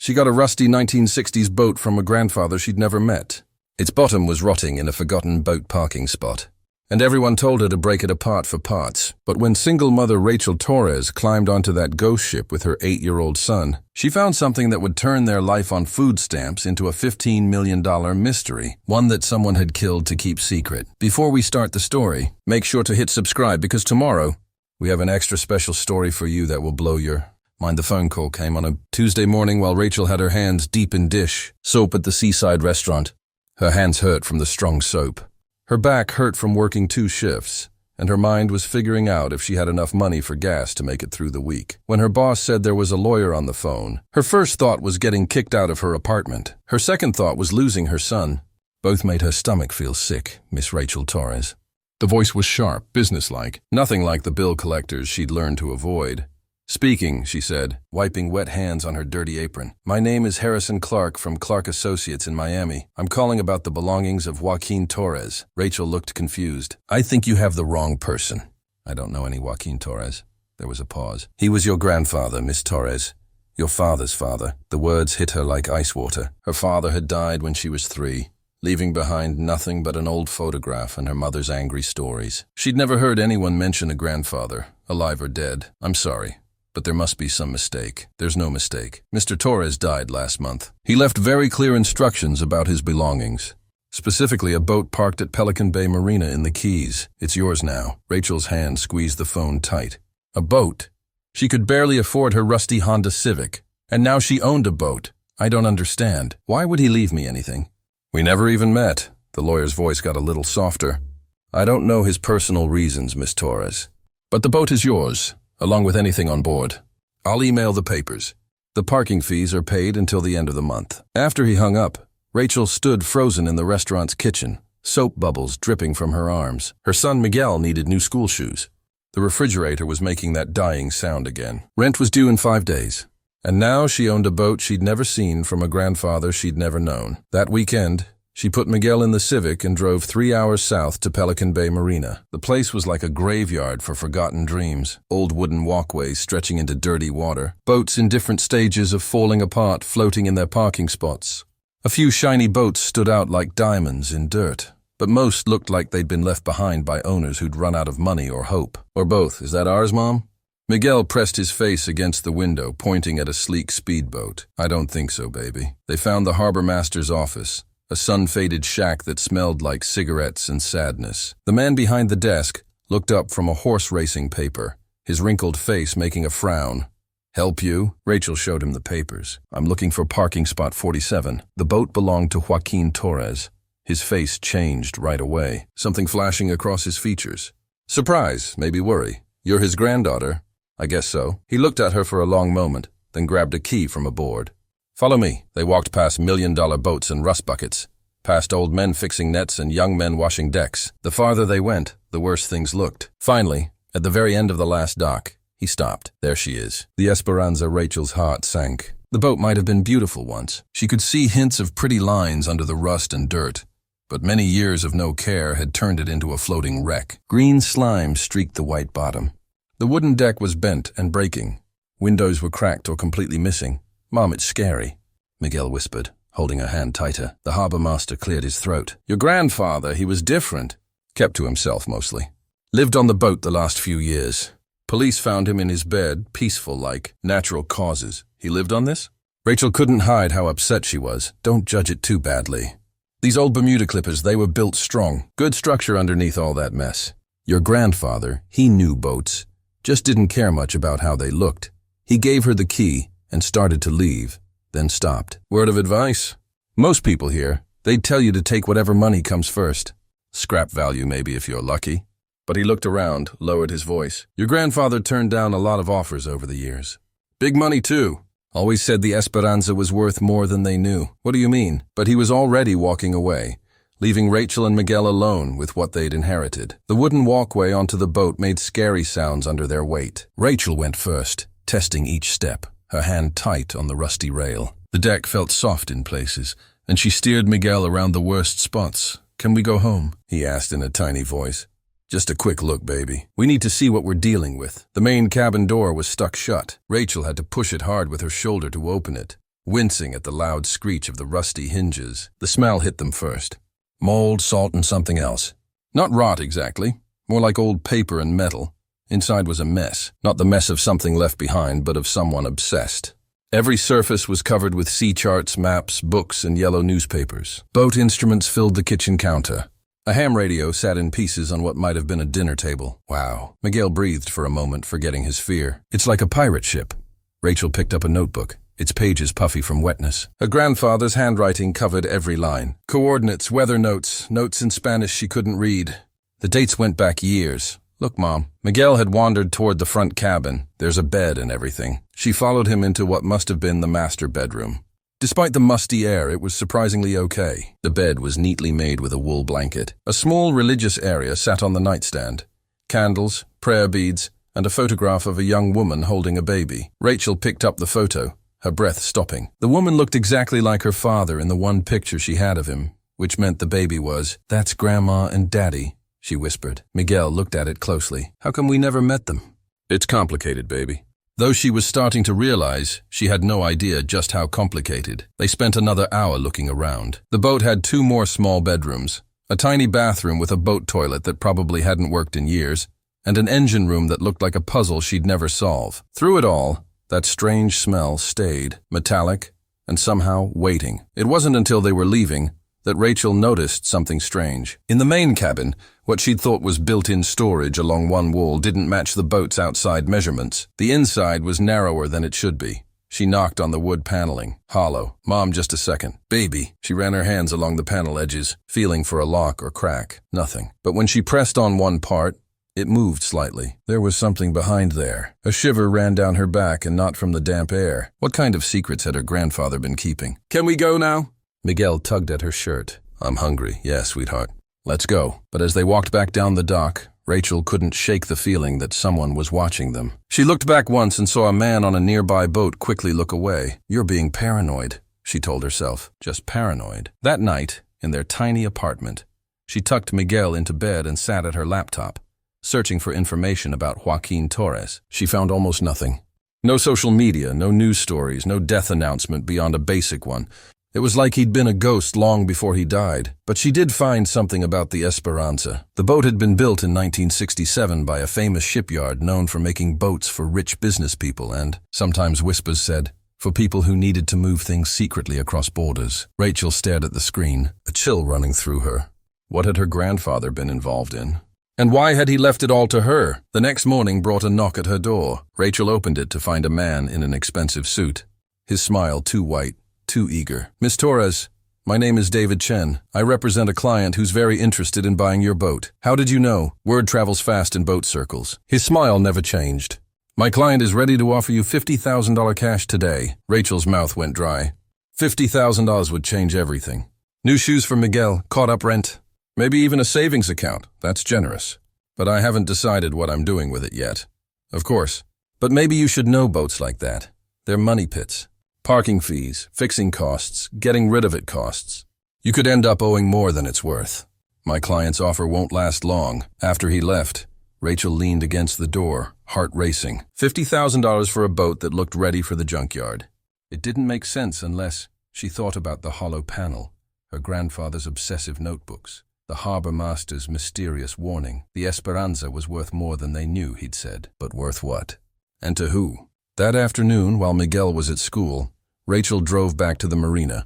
She got a rusty 1960s boat from a grandfather she'd never met. Its bottom was rotting in a forgotten boat parking spot, and everyone told her to break it apart for parts. But when single mother Rachel Torres climbed onto that ghost ship with her 8-year-old son, she found something that would turn their life on food stamps into a $15 million mystery, one that someone had killed to keep secret. Before we start the story, make sure to hit subscribe because tomorrow we have an extra special story for you that will blow your mind. The phone call came on a Tuesday morning while Rachel had her hands deep in dish soap at the seaside restaurant. Her hands hurt from the strong soap. Her back hurt from working 2 shifts, and her mind was figuring out if she had enough money for gas to make it through the week. When her boss said there was a lawyer on the phone, her first thought was getting kicked out of her apartment. Her second thought was losing her son. Both made her stomach feel sick, Miss Rachel Torres. The voice was sharp, businesslike, nothing like the bill collectors she'd learned to avoid. "Speaking," she said, wiping wet hands on her dirty apron. "My name is Harrison Clark from Clark Associates in Miami. I'm calling about the belongings of Joaquin Torres." Rachel looked confused. "I think you have the wrong person." "I don't know any Joaquin Torres." There was a pause. "He was your grandfather, Miss Torres. Your father's father." The words hit her like ice water. Her father had died when she was 3, leaving behind nothing but an old photograph and her mother's angry stories. She'd never heard anyone mention a grandfather, alive or dead. "I'm sorry, but there must be some mistake." "There's no mistake. Mr. Torres died last month. He left very clear instructions about his belongings. Specifically, a boat parked at Pelican Bay Marina in the Keys. It's yours now." Rachel's hand squeezed the phone tight. A boat? She could barely afford her rusty Honda Civic, and now she owned a boat. "I don't understand. Why would he leave me anything?" "We never even met." The lawyer's voice got a little softer. "I don't know his personal reasons, Miss Torres. But the boat is yours, along with anything on board. I'll email the papers. The parking fees are paid until the end of the month." After he hung up, Rachel stood frozen in the restaurant's kitchen, soap bubbles dripping from her arms. Her son Miguel needed new school shoes. The refrigerator was making that dying sound again. Rent was due in 5 days. And now she owned a boat she'd never seen from a grandfather she'd never known. That weekend, she put Miguel in the Civic and drove 3 hours south to Pelican Bay Marina. The place was like a graveyard for forgotten dreams. Old wooden walkways stretching into dirty water. Boats in different stages of falling apart floating in their parking spots. A few shiny boats stood out like diamonds in dirt, but most looked like they'd been left behind by owners who'd run out of money or hope. Or both. "Is that ours, Mom?" Miguel pressed his face against the window, pointing at a sleek speedboat. "I don't think so, baby." They found the harbor master's office, a sun-faded shack that smelled like cigarettes and sadness. The man behind the desk looked up from a horse racing paper, his wrinkled face making a frown. "Help you?" Rachel showed him the papers. "I'm looking for parking spot 47. The boat belonged to Joaquin Torres." His face changed right away, something flashing across his features. "Surprise, maybe worry. You're his granddaughter?" "I guess so." He looked at her for a long moment, then grabbed a key from a board. "Follow me." They walked past $1-million boats and rust buckets, past old men fixing nets and young men washing decks. The farther they went, the worse things looked. Finally, at the very end of the last dock, he stopped. "There she is." The Esperanza. Rachel's heart sank. The boat might have been beautiful once. She could see hints of pretty lines under the rust and dirt, but many years of no care had turned it into a floating wreck. Green slime streaked the white bottom. The wooden deck was bent and breaking. Windows were cracked or completely missing. "Mom, it's scary," Miguel whispered, holding her hand tighter. The harbor master cleared his throat. "Your grandfather, he was different." Kept to himself mostly. "Lived on the boat the last few years. Police found him in his bed, peaceful like. Natural causes. He lived on this?" Rachel couldn't hide how upset she was. "Don't judge it too badly. These old Bermuda clippers, they were built strong. Good structure underneath all that mess. Your grandfather, he knew boats, just didn't care much about how they looked. He gave her the key and started to leave, then stopped. Word of advice? Most people here, they'd tell you to take whatever money comes first. Scrap value maybe if you're lucky." But he looked around, lowered his voice. "Your grandfather turned down a lot of offers over the years. Big money too. Always said the Esperanza was worth more than they knew." "What do you mean?" But he was already walking away, leaving Rachel and Miguel alone with what they'd inherited. The wooden walkway onto the boat made scary sounds under their weight. Rachel went first, testing each step, her hand tight on the rusty rail. The deck felt soft in places, and she steered Miguel around the worst spots. "Can we go home?" he asked in a tiny voice. "Just a quick look, baby. We need to see what we're dealing with." The main cabin door was stuck shut. Rachel had to push it hard with her shoulder to open it. wincing at the loud screech of the rusty hinges. The smell hit them first. Mold, salt, and something else. Not rot exactly, more like old paper and metal. Inside was a mess, not the mess of something left behind, but of someone obsessed. Every surface was covered with sea charts, maps, books, and yellow newspapers. Boat instruments filled the kitchen counter. A ham radio sat in pieces on what might have been a dinner table. Wow. Miguel breathed for a moment, forgetting his fear. It's like a pirate ship. Rachel picked up a notebook, its pages puffy from wetness. Her grandfather's handwriting covered every line. Coordinates, weather notes, notes in Spanish she couldn't read. The dates went back years. Look, Mom. Miguel had wandered toward the front cabin. There's a bed and everything. She followed him into what must have been the master bedroom. Despite the musty air, it was surprisingly okay. The bed was neatly made with a wool blanket. A small religious area sat on the nightstand. Candles, prayer beads, and a photograph of a young woman holding a baby. Rachel picked up the photo, her breath stopping. The woman looked exactly like her father in the one picture she had of him, which meant the baby was, "That's Grandma and Daddy," she whispered. Miguel looked at it closely. "How come we never met them?" "It's complicated, baby." Though she was starting to realize, she had no idea just how complicated. They spent another hour looking around. The boat had 2 more small bedrooms, a tiny bathroom with a boat toilet that probably hadn't worked in years, and an engine room that looked like a puzzle she'd never solve. Through it all, that strange smell stayed, metallic, and somehow waiting. It wasn't until they were leaving that Rachel noticed something strange. In the main cabin, what she'd thought was built-in storage along one wall didn't match the boat's outside measurements. The inside was narrower than it should be. She knocked on the wood paneling. Hollow. "Mom, just a second." "Baby." She ran her hands along the panel edges, feeling for a lock or crack. Nothing. But when she pressed on one part, it moved slightly. There was something behind there. A shiver ran down her back, and not from the damp air. What kind of secrets had her grandfather been keeping? "Can we go now?" Miguel tugged at her shirt. "I'm hungry. Yeah, sweetheart. Let's go." But as they walked back down the dock, Rachel couldn't shake the feeling that someone was watching them. She looked back once and saw a man on a nearby boat quickly look away. "You're being paranoid," she told herself. Just paranoid. That night, in their tiny apartment, she tucked Miguel into bed and sat at her laptop, searching for information about Joaquin Torres. She found almost nothing. No social media, no news stories, no death announcement beyond a basic one. It was like he'd been a ghost long before he died. But she did find something about the Esperanza. The boat had been built in 1967 by a famous shipyard known for making boats for rich business people and, sometimes whispers said, for people who needed to move things secretly across borders. Rachel stared at the screen, a chill running through her. What had her grandfather been involved in? And why had he left it all to her? The next morning brought a knock at her door. Rachel opened it to find a man in an expensive suit. His smile too white, too eager. "Miss Torres, my name is David Chen. I represent a client who's very interested in buying your boat. How did you know? Word travels fast in boat circles." His smile never changed. "My client is ready to offer you $50,000 cash today." Rachel's mouth went dry. $50,000 would change everything. New shoes for Miguel, caught up rent. Maybe even a savings account. That's generous. But I haven't decided what I'm doing with it yet. Of course. But maybe you should know boats like that. They're money pits. Parking fees, fixing costs, getting rid of it costs. You could end up owing more than it's worth. My client's offer won't last long. After he left, Rachel leaned against the door, heart racing. $50,000 for a boat that looked ready for the junkyard. It didn't make sense unless she thought about the hollow panel, her grandfather's obsessive notebooks, the harbor master's mysterious warning. The Esperanza was worth more than they knew, he'd said. But worth what? And to who? That afternoon, while Miguel was at school, Rachel drove back to the marina.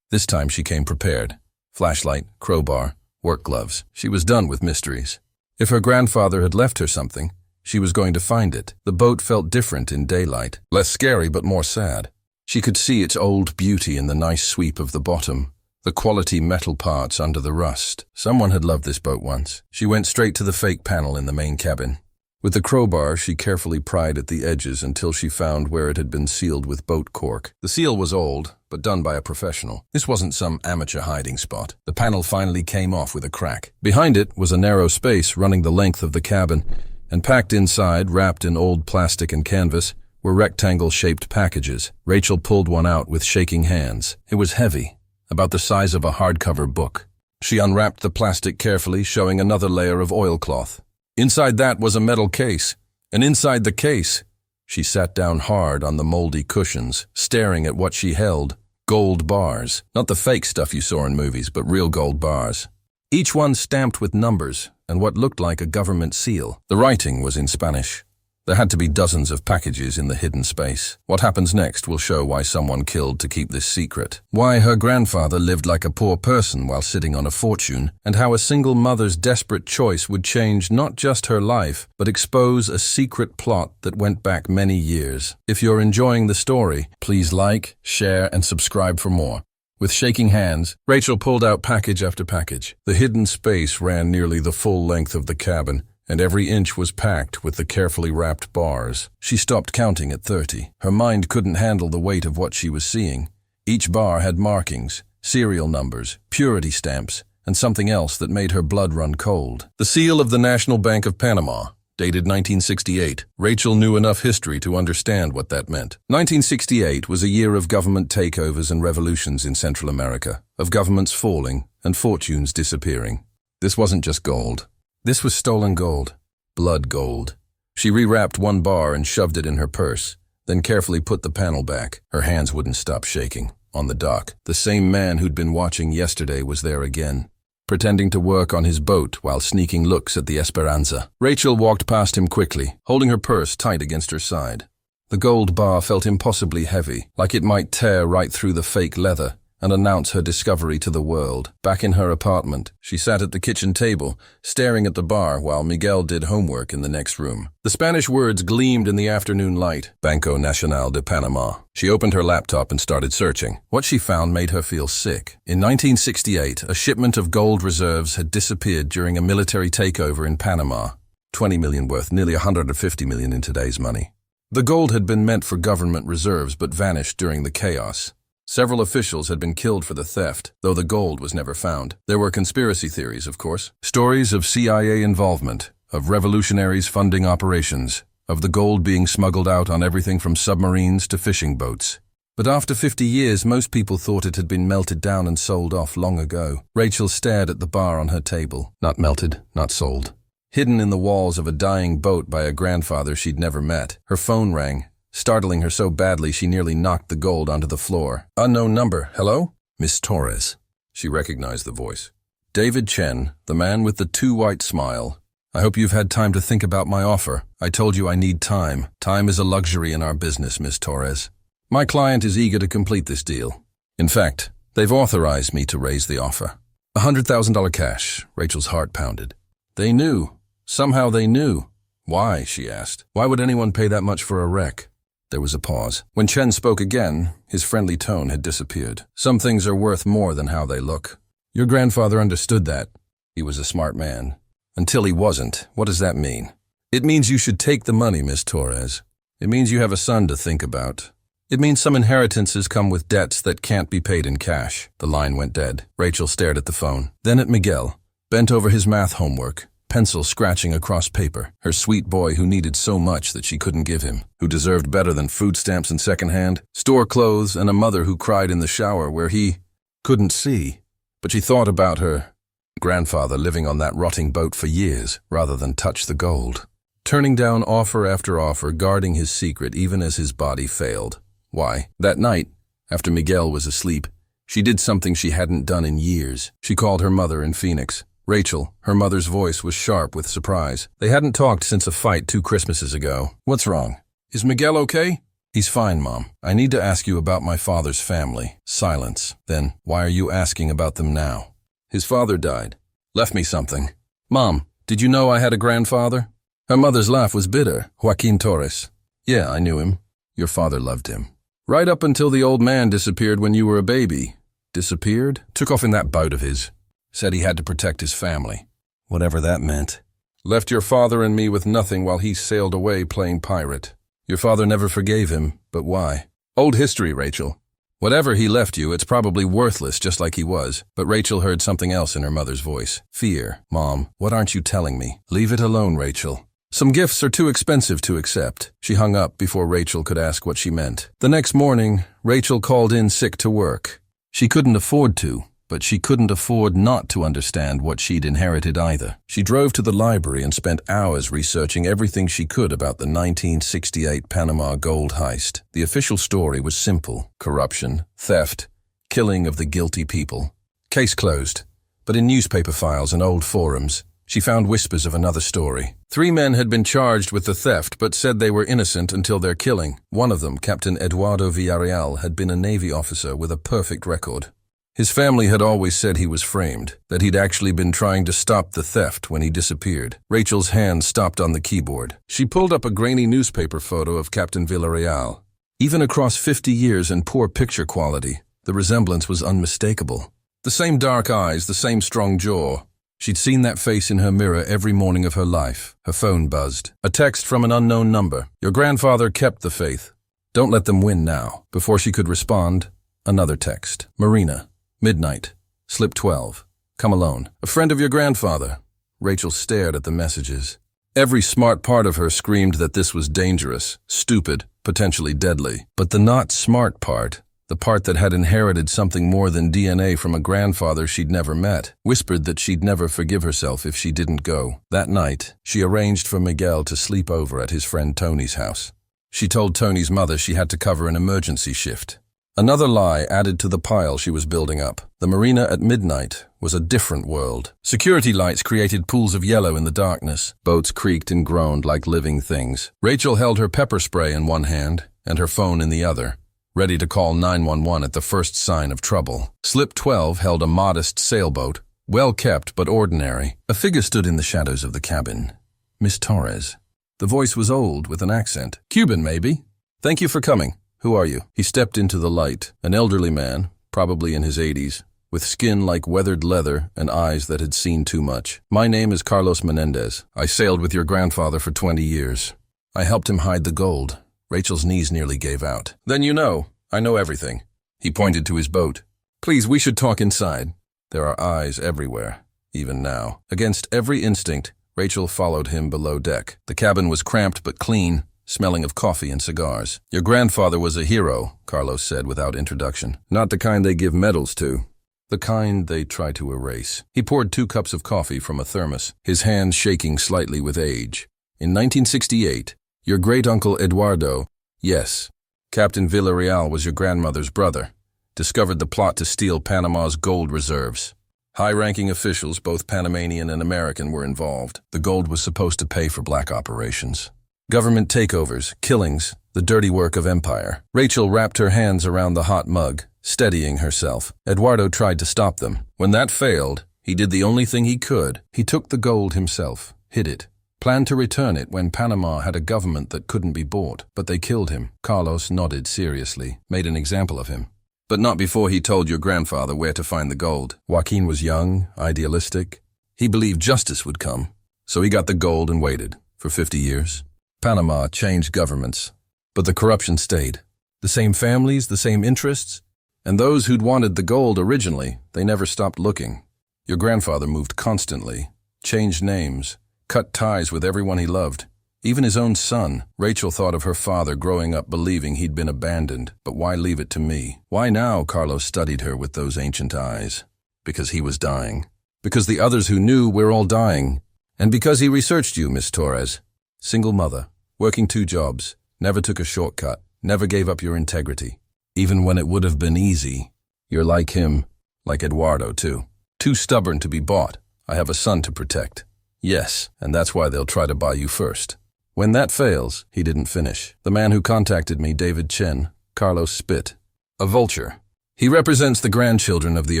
This time she came prepared. Flashlight, crowbar, work gloves. She was done with mysteries. If her grandfather had left her something, she was going to find it. The boat felt different in daylight, less scary but more sad. She could see its old beauty in the nice sweep of the bottom, the quality metal parts under the rust. Someone had loved this boat once. She went straight to the fake panel in the main cabin. With the crowbar, she carefully pried at the edges until she found where it had been sealed with boat cork. The seal was old, but done by a professional. This wasn't some amateur hiding spot. The panel finally came off with a crack. Behind it was a narrow space running the length of the cabin, and packed inside, wrapped in old plastic and canvas, were rectangle-shaped packages. Rachel pulled one out with shaking hands. It was heavy, about the size of a hardcover book. She unwrapped the plastic carefully, showing another layer of oilcloth. Inside that was a metal case, and inside the case, She sat down hard on the moldy cushions, staring at what she held. Gold bars. Not the fake stuff you saw in movies, but real gold bars. Each one stamped with numbers and what looked like a government seal. The writing was in Spanish. There had to be dozens of packages in the hidden space. What happens next will show why someone killed to keep this secret, why her grandfather lived like a poor person while sitting on a fortune, and how a single mother's desperate choice would change not just her life, but expose a secret plot that went back many years. If you're enjoying the story, please like, share, and subscribe for more. With shaking hands, Rachel pulled out package after package. The hidden space ran nearly the full length of the cabin, and every inch was packed with the carefully wrapped bars. She stopped counting at 30. Her mind couldn't handle the weight of what she was seeing. Each bar had markings, serial numbers, purity stamps, and something else that made her blood run cold. The seal of the National Bank of Panama, dated 1968. Rachel knew enough history to understand what that meant. 1968 was a year of government takeovers and revolutions in Central America, of governments falling and fortunes disappearing. This wasn't just gold. This was stolen gold. Blood gold. She rewrapped one bar and shoved it in her purse, then carefully put the panel back. Her hands wouldn't stop shaking. On the dock, the same man who'd been watching yesterday was there again, pretending to work on his boat while sneaking looks at the Esperanza. Rachel walked past him quickly, holding her purse tight against her side. The gold bar felt impossibly heavy, like it might tear right through the fake leather and announce her discovery to the world. Back in her apartment, she sat at the kitchen table, staring at the bar while Miguel did homework in the next room. The Spanish words gleamed in the afternoon light. Banco Nacional de Panama. She opened her laptop and started searching. What she found made her feel sick. In 1968, a shipment of gold reserves had disappeared during a military takeover in Panama. 20 million worth, nearly 150 million in today's money. The gold had been meant for government reserves but vanished during the chaos. Several officials had been killed for the theft, though the gold was never found. There were conspiracy theories, of course. Stories of CIA involvement, of revolutionaries funding operations, of the gold being smuggled out on everything from submarines to fishing boats. But after 50 years, most people thought it had been melted down and sold off long ago. Rachel stared at the bar on her table. Not melted, not sold. Hidden in the walls of a dying boat by a grandfather she'd never met. Her phone rang, startling her so badly she nearly knocked the gold onto the floor. Unknown number. Hello? Miss Torres. She recognized the voice. David Chen, the man with the too white smile. I hope you've had time to think about my offer. I told you I need time. Time is a luxury in our business, Miss Torres. My client is eager to complete this deal. In fact, they've authorized me to raise the offer. $100,000 cash. Rachel's heart pounded. They knew. Somehow they knew. Why, she asked. Why would anyone pay that much for a wreck? There was a pause. When Chen spoke again, his friendly tone had disappeared. Some things are worth more than how they look. Your grandfather understood that. He was a smart man. Until he wasn't. What does that mean? It means you should take the money, Miss Torres. It means you have a son to think about. It means some inheritances come with debts that can't be paid in cash. The line went dead. Rachel stared at the phone, then at Miguel, bent over his math homework, pencil scratching across paper. Her sweet boy who needed so much that she couldn't give him, who deserved better than food stamps and secondhand, store clothes, and a mother who cried in the shower where he couldn't see. But she thought about her grandfather living on that rotting boat for years rather than touch the gold. Turning down offer after offer, guarding his secret even as his body failed. Why? That night, after Miguel was asleep, she did something she hadn't done in years. She called her mother in Phoenix. Rachel, her mother's voice was sharp with surprise. They hadn't talked since a fight 2 Christmases ago. What's wrong? Is Miguel okay? He's fine, Mom. I need to ask you about my father's family. Silence. Then, why are you asking about them now? His father died. Left me something. Mom, did you know I had a grandfather? Her mother's laugh was bitter. Joaquin Torres. Yeah, I knew him. Your father loved him. Right up until the old man disappeared when you were a baby. Disappeared? Took off in that boat of his. Said he had to protect his family. Whatever that meant. Left your father and me with nothing while he sailed away playing pirate. Your father never forgave him, but why? Old history, Rachel. Whatever he left you, it's probably worthless just like he was. But Rachel heard something else in her mother's voice. Fear. Mom, what aren't you telling me? Leave it alone, Rachel. Some gifts are too expensive to accept. She hung up before Rachel could ask what she meant. The next morning, Rachel called in sick to work. She couldn't afford to. but she couldn't afford not to understand what she'd inherited either. She drove to the library and spent hours researching everything she could about the 1968 Panama gold heist. The official story was simple: corruption, theft, killing of the guilty people. Case closed. But in newspaper files and old forums, she found whispers of another story. 3 men had been charged with the theft but said they were innocent until their killing. One of them, Captain Eduardo Villarreal, had been a Navy officer with a perfect record. His family had always said he was framed, that he'd actually been trying to stop the theft when he disappeared. Rachel's hand stopped on the keyboard. She pulled up a grainy newspaper photo of Captain Villarreal. Even across 50 years and poor picture quality, the resemblance was unmistakable. The same dark eyes, the same strong jaw. She'd seen that face in her mirror every morning of her life. Her phone buzzed. A text from an unknown number. Your grandfather kept the faith. Don't let them win now. Before she could respond, another text. Marina. Midnight. Slip 12. Come alone. A friend of your grandfather. Rachel stared at the messages. Every smart part of her screamed that this was dangerous, stupid, potentially deadly. But the not smart part, the part that had inherited something more than DNA from a grandfather she'd never met, whispered that she'd never forgive herself if she didn't go. That night, she arranged for Miguel to sleep over at his friend Tony's house. She told Tony's mother she had to cover an emergency shift. Another lie added to the pile she was building up. The marina at midnight was a different world. Security lights created pools of yellow in the darkness. Boats creaked and groaned like living things. Rachel held her pepper spray in one hand and her phone in the other, ready to call 911 at the first sign of trouble. Slip 12 held a modest sailboat, well kept but ordinary. A figure stood in the shadows of the cabin. Miss Torres. The voice was old with an accent. Cuban, maybe? Thank you for coming. Who are you? He stepped into the light, an elderly man, probably in his 80s, with skin like weathered leather and eyes that had seen too much. My name is Carlos Menendez. I sailed with your grandfather for 20 years. I helped him hide the gold. Rachel's knees nearly gave out. Then you know. I know everything. He pointed to his boat. Please, we should talk inside. There are eyes everywhere, even now. Against every instinct, Rachel followed him below deck. The cabin was cramped but clean, smelling of coffee and cigars. Your grandfather was a hero, Carlos said without introduction. Not the kind they give medals to. The kind they try to erase. He poured 2 cups of coffee from a thermos, his hands shaking slightly with age. In 1968, your great-uncle Eduardo, yes, Captain Villarreal was your grandmother's brother, discovered the plot to steal Panama's gold reserves. High-ranking officials, both Panamanian and American, were involved. The gold was supposed to pay for black operations. Government takeovers, killings, the dirty work of empire. Rachel wrapped her hands around the hot mug, steadying herself. Eduardo tried to stop them. When that failed, he did the only thing he could. He took the gold himself, hid it, planned to return it when Panama had a government that couldn't be bought. But they killed him. Carlos nodded seriously, made an example of him. But not before he told your grandfather where to find the gold. Joaquin was young, idealistic. He believed justice would come. So he got the gold and waited for 50 years. Panama changed governments, but the corruption stayed. The same families, the same interests, and those who'd wanted the gold originally, they never stopped looking. Your grandfather moved constantly, changed names, cut ties with everyone he loved, even his own son. Rachel thought of her father growing up believing he'd been abandoned, but why leave it to me? Why now? Carlos studied her with those ancient eyes. Because he was dying. Because the others who knew we're all dying. And because he researched you, Miss Torres. Single mother, working 2 jobs, never took a shortcut, never gave up your integrity. Even when it would have been easy, you're like him, like Eduardo too. Too stubborn to be bought. I have a son to protect. Yes, and that's why they'll try to buy you first. When that fails, he didn't finish. The man who contacted me, David Chen, Carlos spit. A vulture. He represents the grandchildren of the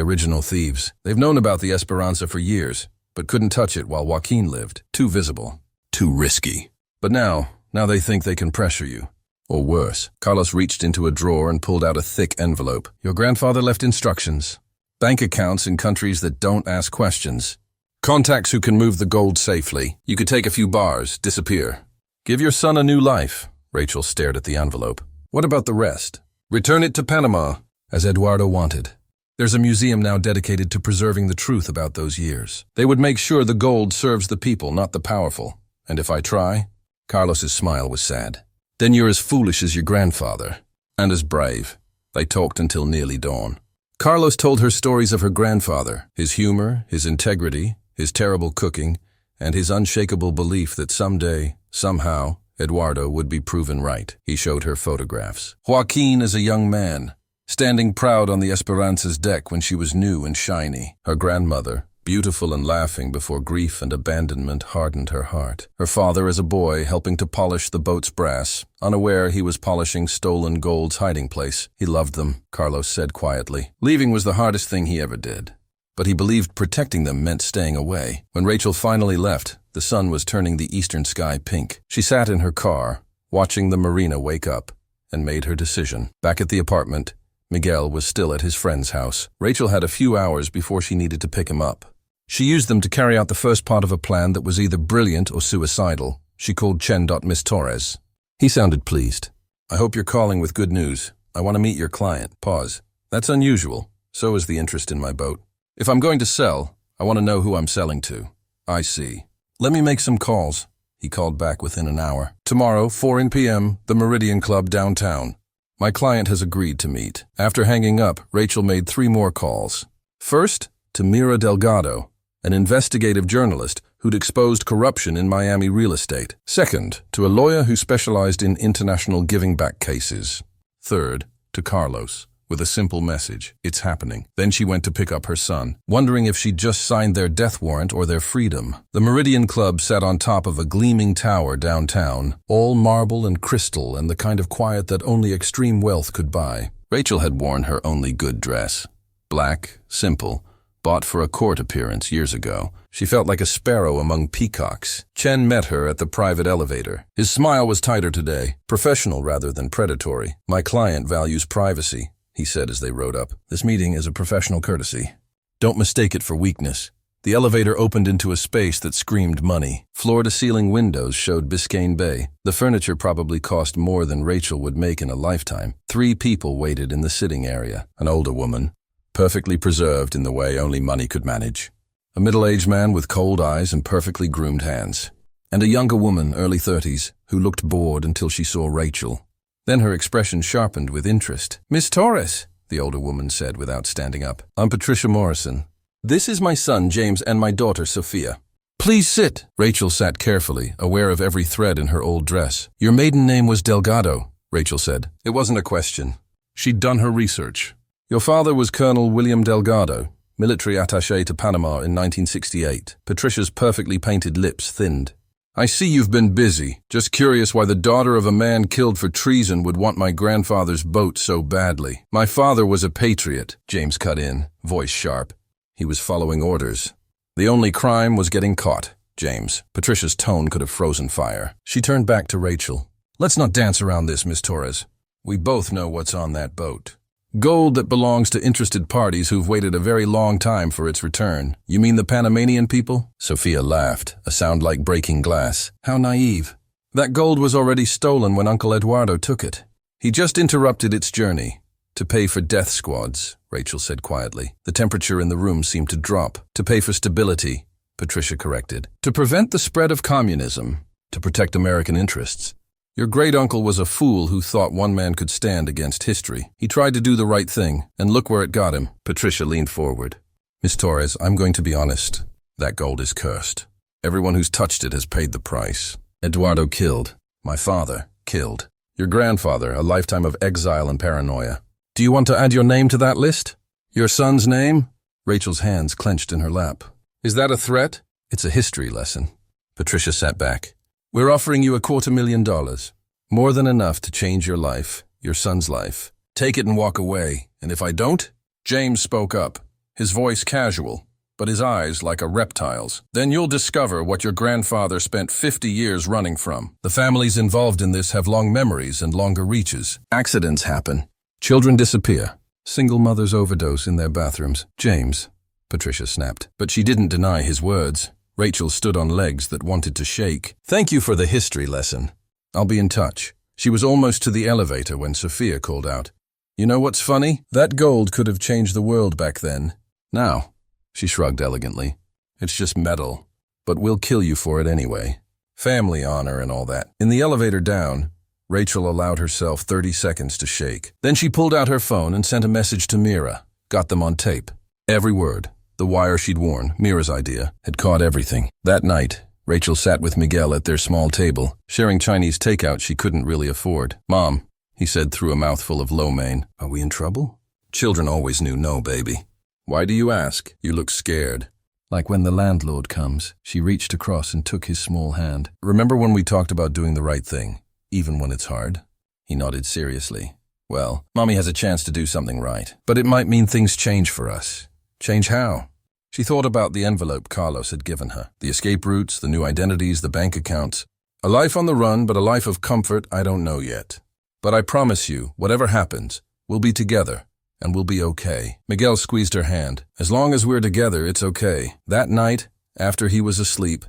original thieves. They've known about the Esperanza for years, but couldn't touch it while Joaquin lived. Too visible. Too risky. But now they think they can pressure you. Or worse. Carlos reached into a drawer and pulled out a thick envelope. Your grandfather left instructions. Bank accounts in countries that don't ask questions. Contacts who can move the gold safely. You could take a few bars, disappear. Give your son a new life. Rachel stared at the envelope. What about the rest? Return it to Panama, as Eduardo wanted. There's a museum now dedicated to preserving the truth about those years. They would make sure the gold serves the people, not the powerful. And if I try? Carlos's smile was sad. Then you're as foolish as your grandfather. And as brave. They talked until nearly dawn. Carlos told her stories of her grandfather, his humor, his integrity, his terrible cooking, and his unshakable belief that someday, somehow, Eduardo would be proven right. He showed her photographs. Joaquin as a young man, standing proud on the Esperanza's deck when she was new and shiny. Her grandmother, beautiful and laughing before grief and abandonment hardened her heart. Her father as a boy helping to polish the boat's brass, unaware he was polishing stolen gold's hiding place. He loved them, Carlos said quietly. Leaving was the hardest thing he ever did. But he believed protecting them meant staying away. When Rachel finally left, the sun was turning the eastern sky pink. She sat in her car, watching the marina wake up, and made her decision. Back at the apartment, Miguel was still at his friend's house. Rachel had a few hours before she needed to pick him up. She used them to carry out the first part of a plan that was either brilliant or suicidal. She called Miss Torres. He sounded pleased. I hope you're calling with good news. I want to meet your client. Pause. That's unusual. So is the interest in my boat. If I'm going to sell, I want to know who I'm selling to. I see. Let me make some calls. He called back within an hour. Tomorrow, 4 p.m., the Meridian Club downtown. My client has agreed to meet. After hanging up, Rachel made 3 more calls. First, to Mira Delgado, an investigative journalist who'd exposed corruption in Miami real estate. Second, to a lawyer who specialized in international giving back cases. Third, to Carlos, with a simple message, it's happening. Then she went to pick up her son, wondering if she'd just signed their death warrant or their freedom. The Meridian Club sat on top of a gleaming tower downtown, all marble and crystal and the kind of quiet that only extreme wealth could buy. Rachel had worn her only good dress. Black, simple, bought for a court appearance years ago. She felt like a sparrow among peacocks. Chen met her at the private elevator. His smile was tighter today, professional rather than predatory. My client values privacy, he said as they rode up. This meeting is a professional courtesy. Don't mistake it for weakness. The elevator opened into a space that screamed money. Floor-to-ceiling windows showed Biscayne Bay. The furniture probably cost more than Rachel would make in a lifetime. 3 people waited in the sitting area. An older woman, perfectly preserved in the way only money could manage. A middle-aged man with cold eyes and perfectly groomed hands. And a younger woman, early 30s, who looked bored until she saw Rachel. Then her expression sharpened with interest. Miss Torres, the older woman said without standing up. I'm Patricia Morrison. This is my son, James, and my daughter, Sophia. Please sit. Rachel sat carefully, aware of every thread in her old dress. Your maiden name was Delgado, Rachel said. It wasn't a question. She'd done her research. Your father was Colonel William Delgado, military attaché to Panama in 1968. Patricia's perfectly painted lips thinned. I see you've been busy. Just curious why the daughter of a man killed for treason would want my grandfather's boat so badly. My father was a patriot, James cut in, voice sharp. He was following orders. The only crime was getting caught, James. Patricia's tone could have frozen fire. She turned back to Rachel. Let's not dance around this, Miss Torres. We both know what's on that boat. Gold that belongs to interested parties who've waited a very long time for its return. You mean the Panamanian people? Sophia laughed, a sound like breaking glass. How naive. That gold was already stolen when Uncle Eduardo took it. He just interrupted its journey. To pay for death squads, Rachel said quietly. The temperature in the room seemed to drop. To pay for stability, Patricia corrected. To prevent the spread of communism. To protect American interests. Your great-uncle was a fool who thought one man could stand against history. He tried to do the right thing, and look where it got him. Patricia leaned forward. Miss Torres, I'm going to be honest. That gold is cursed. Everyone who's touched it has paid the price. Eduardo killed. My father killed. Your grandfather, a lifetime of exile and paranoia. Do you want to add your name to that list? Your son's name? Rachel's hands clenched in her lap. Is that a threat? It's a history lesson. Patricia sat back. We're offering you $250,000. More than enough to change your life, your son's life. Take it and walk away. And if I don't? James spoke up, his voice casual, but his eyes like a reptile's. Then you'll discover what your grandfather spent 50 years running from. The families involved in this have long memories and longer reaches. Accidents happen. Children disappear. Single mothers overdose in their bathrooms. James, Patricia snapped. But she didn't deny his words. Rachel stood on legs that wanted to shake. Thank you for the history lesson. I'll be in touch. She was almost to the elevator when Sophia called out. You know what's funny? That gold could have changed the world back then. Now, she shrugged elegantly. It's just metal, but we'll kill you for it anyway. Family honor and all that. In the elevator down, Rachel allowed herself 30 seconds to shake. Then she pulled out her phone and sent a message to Mira. got them on tape. Every word. The wire she'd worn, Mira's idea, had caught everything. That night, Rachel sat with Miguel at their small table, sharing Chinese takeout she couldn't really afford. "Mom," he said through a mouthful of lo mein, "are we in trouble?" Children always knew no, baby. "Why do you ask? You look scared." "Like when the landlord comes." She reached across and took his small hand. "Remember when we talked about doing the right thing, even when it's hard?" He nodded seriously. "Well, Mommy has a chance to do something right. But it might mean things change for us." "Change how?" She thought about the envelope Carlos had given her. The escape routes, the new identities, the bank accounts. "A life on the run, but a life of comfort, I don't know yet. But I promise you, whatever happens, we'll be together, and we'll be okay." Miguel squeezed her hand. "As long as we're together, it's okay." That night, after he was asleep,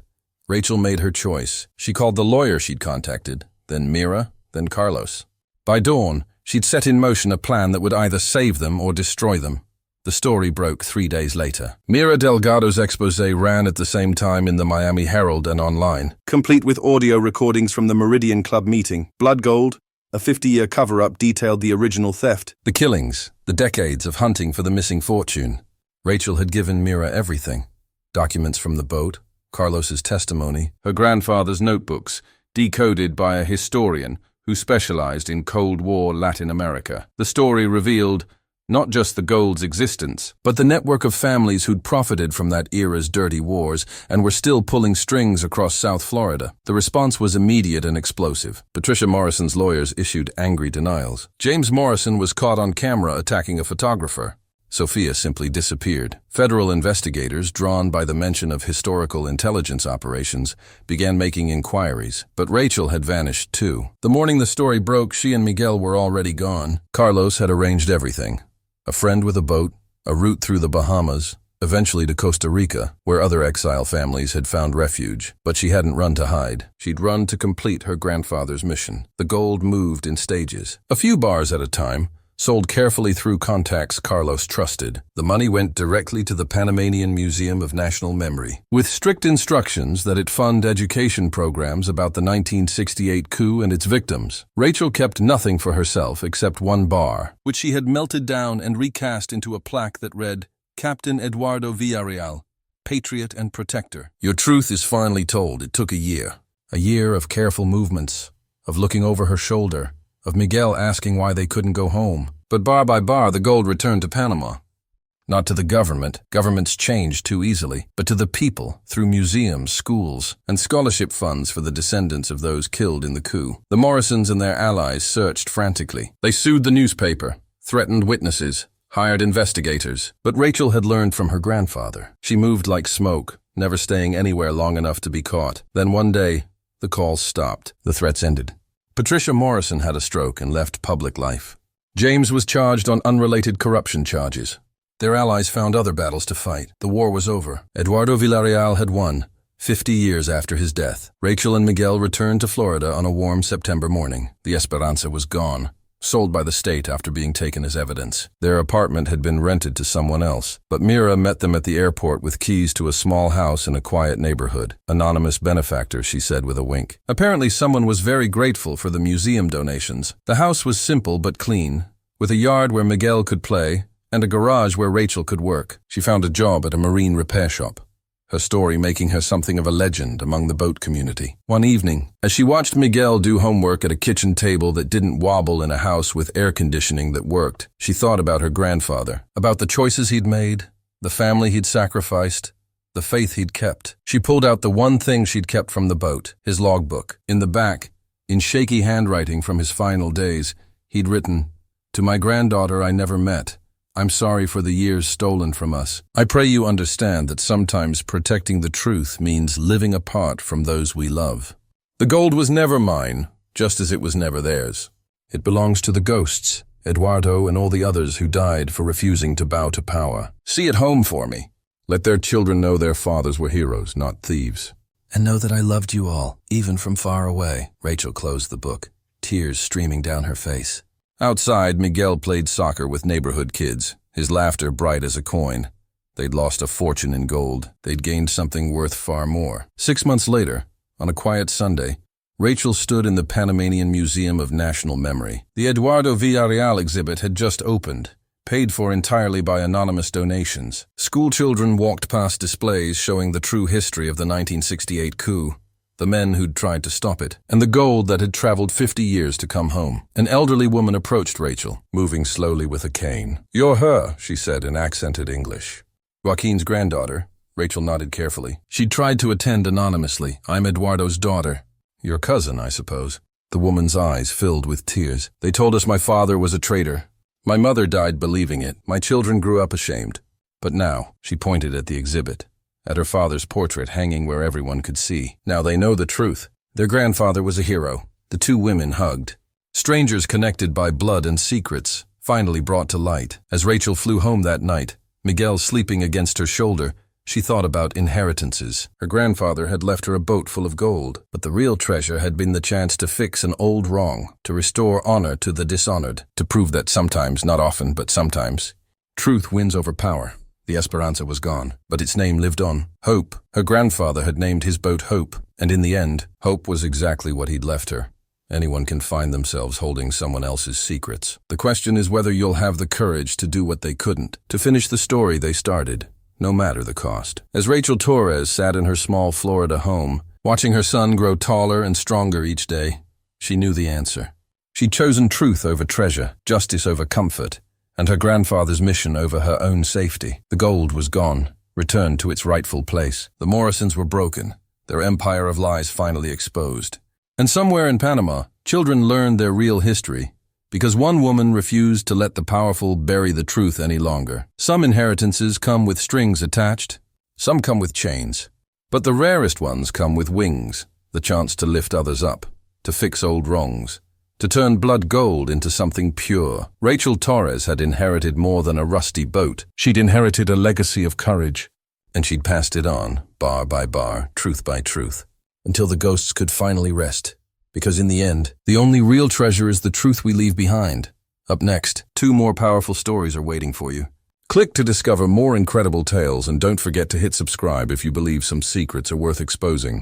Rachel made her choice. She called the lawyer she'd contacted, then Mira, then Carlos. By dawn, she'd set in motion a plan that would either save them or destroy them. The story broke 3 days later. Mira Delgado's exposé ran at the same time in the Miami Herald and online, complete with audio recordings from the Meridian Club meeting. Blood Gold, a 50-year cover-up, detailed the original theft. The killings, the decades of hunting for the missing fortune. Rachel had given Mira everything. Documents from the boat, Carlos's testimony, her grandfather's notebooks, decoded by a historian who specialized in Cold War Latin America. The story revealed not just the gold's existence, but the network of families who'd profited from that era's dirty wars and were still pulling strings across South Florida. The response was immediate and explosive. Patricia Morrison's lawyers issued angry denials. James Morrison was caught on camera attacking a photographer. Sophia simply disappeared. Federal investigators, drawn by the mention of historical intelligence operations, began making inquiries, but Rachel had vanished too. The morning the story broke, she and Miguel were already gone. Carlos had arranged everything. A friend with a boat, a route through the Bahamas, eventually to Costa Rica, where other exile families had found refuge. But she hadn't run to hide. She'd run to complete her grandfather's mission. The gold moved in stages, a few bars at a time, sold carefully through contacts Carlos trusted. The money went directly to the Panamanian Museum of National Memory, with strict instructions that it fund education programs about the 1968 coup and its victims. Rachel kept nothing for herself except one bar, which she had melted down and recast into a plaque that read, "Captain Eduardo Villarreal, Patriot and Protector." Your truth is finally told. It took a year. A year of careful movements, of looking over her shoulder, of Miguel asking why they couldn't go home. But bar by bar, the gold returned to Panama. Not to the government. Governments change too easily. But to the people, through museums, schools, and scholarship funds for the descendants of those killed in the coup. The Morrisons and their allies searched frantically. They sued the newspaper, threatened witnesses, hired investigators. But Rachel had learned from her grandfather. She moved like smoke, never staying anywhere long enough to be caught. Then one day, the calls stopped. The threats ended. Patricia Morrison had a stroke and left public life. James was charged on unrelated corruption charges. Their allies found other battles to fight. The war was over. Eduardo Villarreal had won, 50 years after his death. Rachel and Miguel returned to Florida on a warm September morning. The Esperanza was gone, sold by the state after being taken as evidence. Their apartment had been rented to someone else, but Mira met them at the airport with keys to a small house in a quiet neighborhood. Anonymous benefactor, she said with a wink. Apparently someone was very grateful for the museum donations. The house was simple but clean, with a yard where Miguel could play and a garage where Rachel could work. She found a job at a marine repair shop, her story making her something of a legend among the boat community. One evening, as she watched Miguel do homework at a kitchen table that didn't wobble in a house with air conditioning that worked, she thought about her grandfather, about the choices he'd made, the family he'd sacrificed, the faith he'd kept. She pulled out the one thing she'd kept from the boat, his logbook. In the back, in shaky handwriting from his final days, he'd written, "To my granddaughter I never met, I'm sorry for the years stolen from us. I pray you understand that sometimes protecting the truth means living apart from those we love." The gold was never mine, just as it was never theirs. It belongs to the ghosts, Eduardo and all the others who died for refusing to bow to power. See it home for me. Let their children know their fathers were heroes, not thieves. "And know that I loved you all, even from far away." Rachel closed the book, tears streaming down her face. Outside, Miguel played soccer with neighborhood kids, his laughter bright as a coin. They'd lost a fortune in gold. They'd gained something worth far more. 6 months later, on a quiet Sunday, Rachel stood in the Panamanian Museum of National Memory. The Eduardo Villarreal exhibit had just opened, paid for entirely by anonymous donations. School children walked past displays showing the true history of the 1968 coup, the men who'd tried to stop it, and the gold that had traveled 50 years to come home. An elderly woman approached Rachel, moving slowly with a cane. "You're her," she said in accented English. "Joaquin's granddaughter." Rachel nodded carefully. She'd tried to attend anonymously. "I'm Eduardo's daughter." "Your cousin, I suppose." The woman's eyes filled with tears. "They told us my father was a traitor. My mother died believing it. My children grew up ashamed. But now," she pointed at the exhibit, at her father's portrait hanging where everyone could see. "Now they know the truth. Their grandfather was a hero." The two women hugged. Strangers connected by blood and secrets, finally brought to light. As Rachel flew home that night, Miguel sleeping against her shoulder, she thought about inheritances. Her grandfather had left her a boat full of gold, but the real treasure had been the chance to fix an old wrong, to restore honor to the dishonored, to prove that sometimes, not often, but sometimes, truth wins over power. The Esperanza was gone, but its name lived on. Hope. Her grandfather had named his boat Hope, and in the end, hope was exactly what he'd left her. Anyone can find themselves holding someone else's secrets. The question is whether you'll have the courage to do what they couldn't, to finish the story they started, no matter the cost. As Rachel Torres sat in her small Florida home, watching her son grow taller and stronger each day, she knew the answer. She'd chosen truth over treasure, justice over comfort, and her grandfather's mission over her own safety. The gold was gone, returned to its rightful place. The Morrisons were broken, their empire of lies finally exposed. And somewhere in Panama, children learned their real history, because one woman refused to let the powerful bury the truth any longer. Some inheritances come with strings attached, some come with chains, but the rarest ones come with wings, the chance to lift others up, to fix old wrongs, to turn blood gold into something pure. Rachel Torres had inherited more than a rusty boat. She'd inherited a legacy of courage, and she'd passed it on, bar by bar, truth by truth, until the ghosts could finally rest. Because in the end, the only real treasure is the truth we leave behind. Up next, 2 more powerful stories are waiting for you. Click to discover more incredible tales, and don't forget to hit subscribe if you believe some secrets are worth exposing.